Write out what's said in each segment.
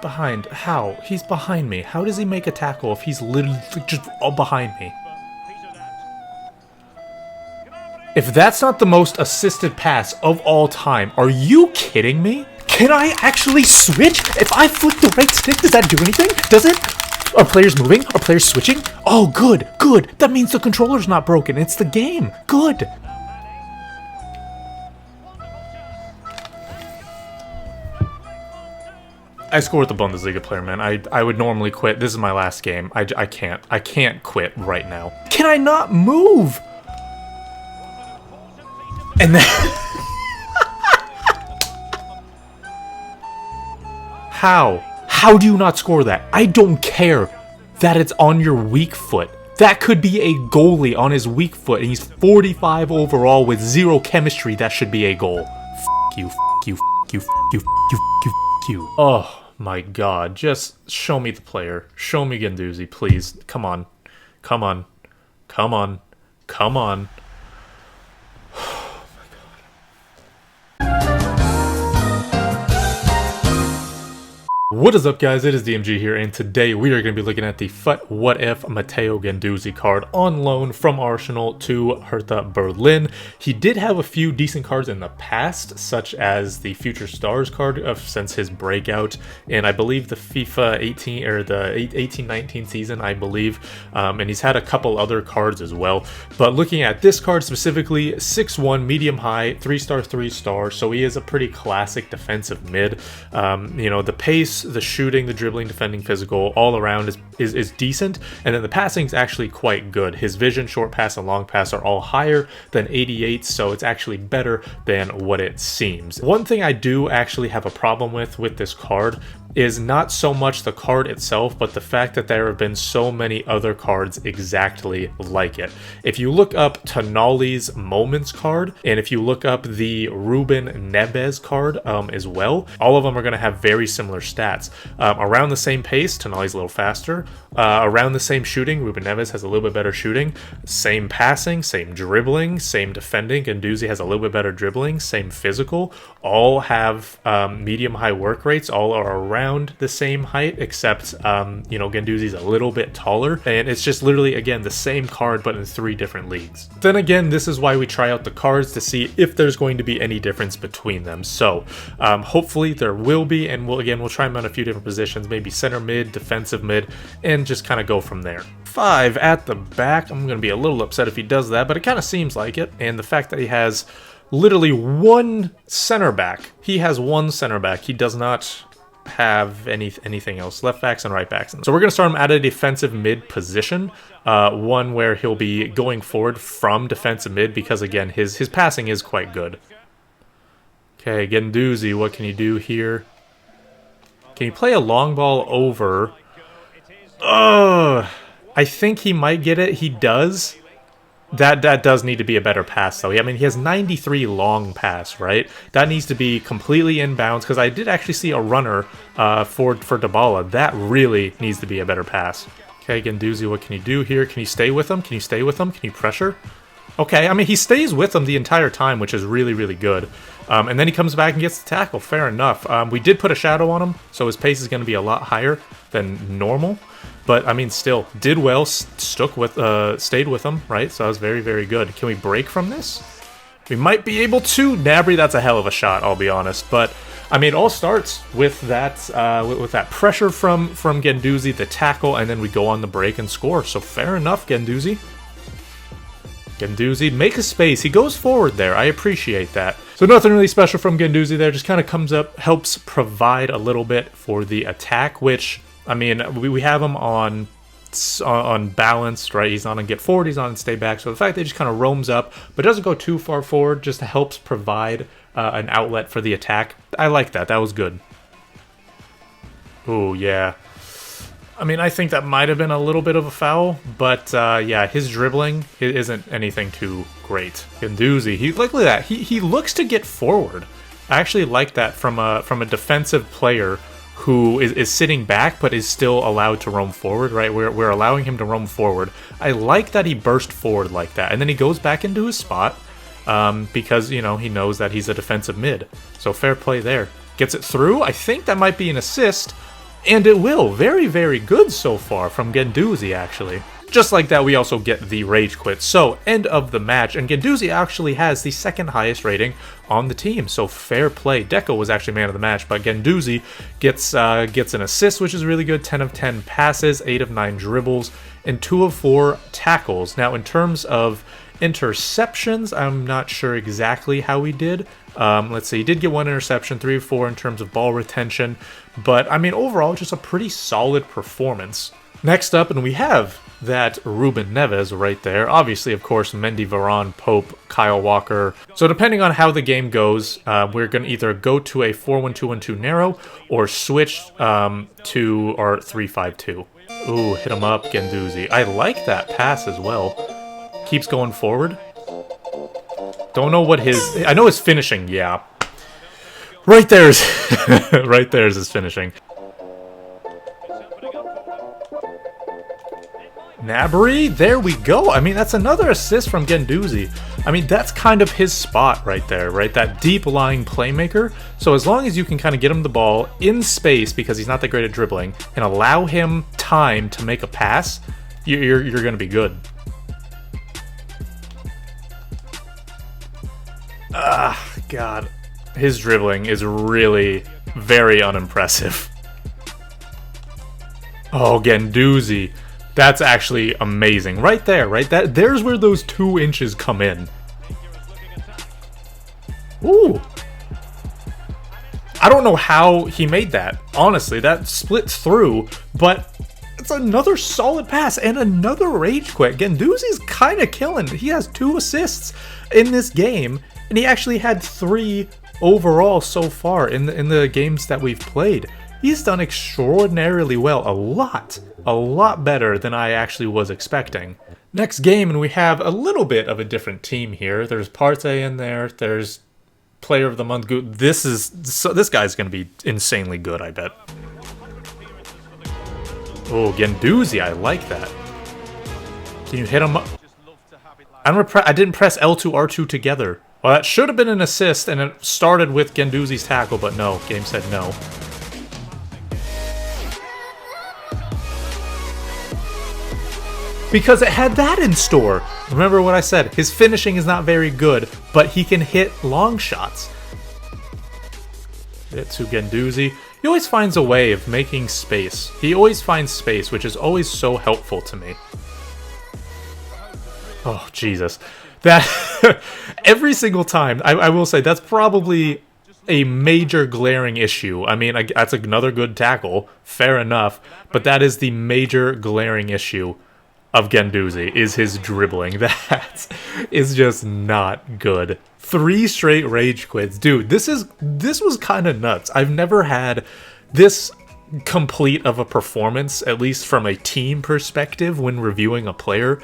behind. How? He's behind me. How does he make a tackle if he's literally just all behind me? If that's not the most assisted pass of all time, are you kidding me? Can I actually switch? If I flick the right stick, does that do anything? Does it? Are players moving? Are players switching? Oh, good, good. That means the controller's not broken. It's the game. Good. I score with the Bundesliga player, man. I would normally quit. This is my last game. I can't. I can't quit right now. Can I not move? And then... How? How do you not score that? I don't care that it's on your weak foot. That could be a goalie on his weak foot, and he's 45 overall with 0 chemistry. That should be a goal. F you, f you, f you, f you, f you, f you, f you. Oh my god. Just show me the player. Show me Guendouzi, please. Come on. Come on. Come on. Come on. What is up, guys? It is DMG here, and today we are going to be looking at the What If Matteo Guendouzi card on loan from Arsenal to Hertha Berlin. He did have a few decent cards in the past, such as the Future Stars card since his breakout in, I believe, the FIFA 18 or the 18-19 season, I believe, and he's had a couple other cards as well. But looking at this card specifically, 6'1", medium high, 3-star, 3-star, so he is a pretty classic defensive mid. You know, the pace, the shooting, the dribbling, defending, physical, all around is decent, and then the passing is actually quite good. His vision, short pass, and long pass are all higher than 88, so it's actually better than what it seems. One thing I do actually have a problem with this card is not so much the card itself, but the fact that there have been so many other cards exactly like it. If you look up Tonali's Moments card, and if you look up the Ruben Neves card as well, all of them are going to have very similar stats. Around the same pace, Tonali's a little faster. Around the same shooting, Ruben Neves has a little bit better shooting. Same passing, same dribbling, same defending. Guendouzi has a little bit better dribbling, same physical. All have medium-high work rates, all are around the same height, except you know, Guendouzi's a little bit taller, and it's just literally, again, the same card but in 3 different leagues. Then again, this is why we try out the cards, to see if there's going to be any difference between them. So hopefully there will be, and we'll try them on a few different positions, maybe center mid, defensive mid, and just kind of go from there. 5 at the back. I'm going to be a little upset if he does that, but it kind of seems like it, and the fact that he has literally one center back. He has one center back. He does not have anything else, left backs and right backs. So we're going to start him at a defensive mid position, one where he'll be going forward from defensive mid, because again, his passing is quite good. Okay, Guendouzi, what can you do here? Can you play a long ball over? I think he might get it. He does. That does need to be a better pass, though. I mean, he has 93 long pass, right? That needs to be completely inbounds, because I did actually see a runner for Dybala. That really needs to be a better pass. Okay, Guendouzi, what can you do here? Can you stay with him? Can you stay with him? Can you pressure? Okay, I mean, he stays with him the entire time, which is really, really good. And then he comes back and gets the tackle. Fair enough. We did put a shadow on him, so his pace is going to be a lot higher than normal. But, I mean, still, did well, stayed with him, right? So that was very, very good. Can we break from this? We might be able to. Gnabry, that's a hell of a shot, I'll be honest. But, I mean, it all starts with that pressure from Guendouzi, the tackle, and then we go on the break and score. So, fair enough, Guendouzi. Guendouzi, make a space. He goes forward there. I appreciate that. So nothing really special from Guendouzi there. Just kind of comes up, helps provide a little bit for the attack, which, I mean, we have him on balanced, right? He's not on get forward, he's not on stay back. So the fact that he just kind of roams up, but doesn't go too far forward, just helps provide an outlet for the attack. I like that. That was good. Oh, yeah. I mean, I think that might have been a little bit of a foul, but yeah, his dribbling isn't anything too great. Guendouzi, look at that. He looks to get forward. I actually like that from a defensive player who is sitting back but is still allowed to roam forward, right? We're allowing him to roam forward. I like that he burst forward like that, and then he goes back into his spot because, you know, he knows that he's a defensive mid. So fair play there. Gets it through. I think that might be an assist. And it will. Very, very good so far from Guendouzi, actually. Just like that, we also get the rage quit. So, end of the match, and Guendouzi actually has the second highest rating on the team. So, fair play. Deco was actually man of the match, but Guendouzi gets an assist, which is really good. 10 of 10 passes, 8 of 9 dribbles, and 2 of 4 tackles. Now, in terms of interceptions, I'm not sure exactly how he did. Let's see, he did get 1 interception, 3 of 4 in terms of ball retention, but I mean, overall, just a pretty solid performance. Next up, and we have that Ruben Neves right there. Obviously, of course, Mendy, Varane, Pope, Kyle Walker. So depending on how the game goes, we're going to either go to a 4-1-2-1-2 narrow or switch to our 3-5-2. Ooh, hit him up, Guendouzi. I like that pass as well. Keeps going forward. Don't know what his... I know his finishing, yeah. Right there's... right there's his finishing. Gnabry, there we go. I mean, that's another assist from Guendouzi. I mean, that's kind of his spot right there, right? That deep-lying playmaker. So as long as you can kind of get him the ball in space, because he's not that great at dribbling, and allow him time to make a pass, you're going to be good. Ah, God. His dribbling is really very unimpressive. Oh, Guendouzi. That's actually amazing. Right there, right? There's where those 2 inches come in. Ooh. I don't know how he made that. Honestly, that splits through, but it's another solid pass and another rage quit. Guendouzi's kind of killing. He has 2 assists in this game, and he actually had 3 overall so far in the games that we've played. He's done extraordinarily well, a lot better than I actually was expecting. Next game, and we have a little bit of a different team here. There's Partey in there, there's Player of the Month. This guy's going to be insanely good, I bet. Oh, Guendouzi, I like that. Can you hit him up? I didn't press L2, R2 together. Well, that should have been an assist, and it started with Guendouzi's tackle, but no, game said no. Because it had that in store. Remember what I said, his finishing is not very good, but he can hit long shots. Hit to Guendouzi. He always finds a way of making space. He always finds space, which is always so helpful to me. Oh, Jesus. That, every single time, I will say, that's probably a major glaring issue. I mean, that's another good tackle, fair enough, but that is the major glaring issue of Guendouzi, is his dribbling. That is just not good. 3 straight rage quits. Dude, this was kind of nuts. I've never had this complete of a performance, at least from a team perspective, when reviewing a player.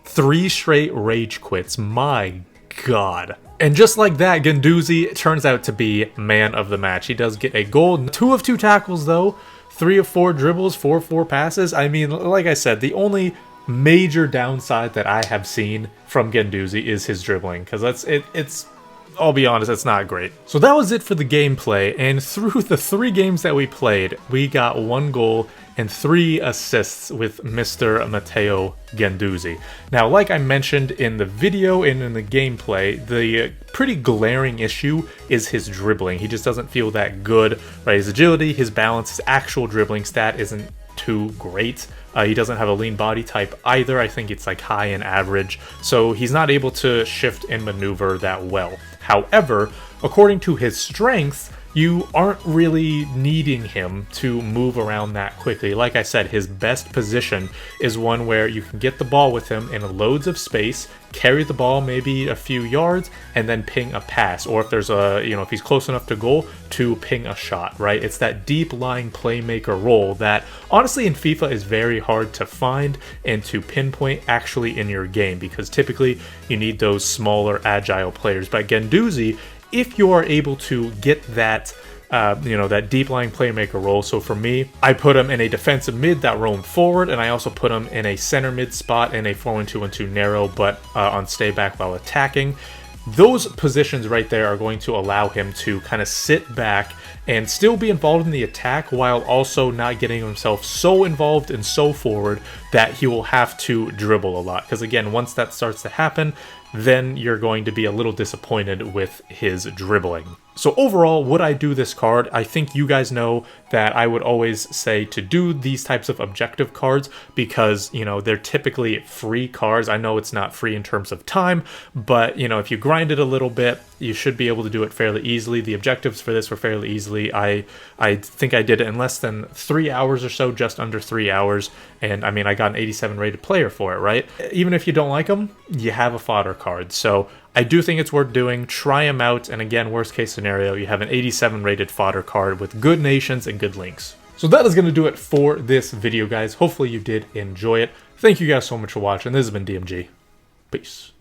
3 straight rage quits. My God. And just like that, Guendouzi turns out to be man of the match. He does get a goal. 2 of 2 tackles, though. 3 of 4 dribbles, 4 of 4 passes. I mean, like I said, the only major downside that I have seen from Guendouzi is his dribbling, because it's I'll be honest, it's not great. So that was it for the gameplay, and through the 3 games that we played, we got 1 goal and 3 assists with Mr. Matteo Guendouzi. Now, like I mentioned in the video and in the gameplay, the pretty glaring issue is his dribbling. He just doesn't feel that good, right? His agility, his balance, his actual dribbling stat isn't too great. He doesn't have a lean body type either. I think it's like high and average, so he's not able to shift and maneuver that well. However, according to his strengths, you aren't really needing him to move around that quickly. Like I said, his best position is one where you can get the ball with him in loads of space, carry the ball maybe a few yards, and then ping a pass. Or if there's a, if he's close enough to goal, to ping a shot, right? It's that deep lying playmaker role that honestly in FIFA is very hard to find and to pinpoint actually in your game, because typically you need those smaller agile players. But Guendouzi, if you are able to get that, that deep lying playmaker role. So for me, I put him in a defensive mid that roamed forward, and I also put him in a center mid spot in a 4-1-2-1-2 narrow, but on stay back while attacking. Those positions right there are going to allow him to kind of sit back and still be involved in the attack while also not getting himself so involved and so forward that he will have to dribble a lot. Because again, once that starts to happen, then you're going to be a little disappointed with his dribbling. So overall, would I do this card? I think you guys know that I would always say to do these types of objective cards because, you know, they're typically free cards. I know it's not free in terms of time, but, you know, if you grind it a little bit, you should be able to do it fairly easily. The objectives for this were fairly easily. I think I did it in less than 3 hours or so, just under 3 hours. And I mean, I got an 87 rated player for it, right? Even if you don't like them, you have a fodder card. So I do think it's worth doing. Try them out. And again, worst case scenario, you have an 87 rated fodder card with good nations and good links. So that is going to do it for this video, guys. Hopefully you did enjoy it. Thank you guys so much for watching. This has been DMG. Peace.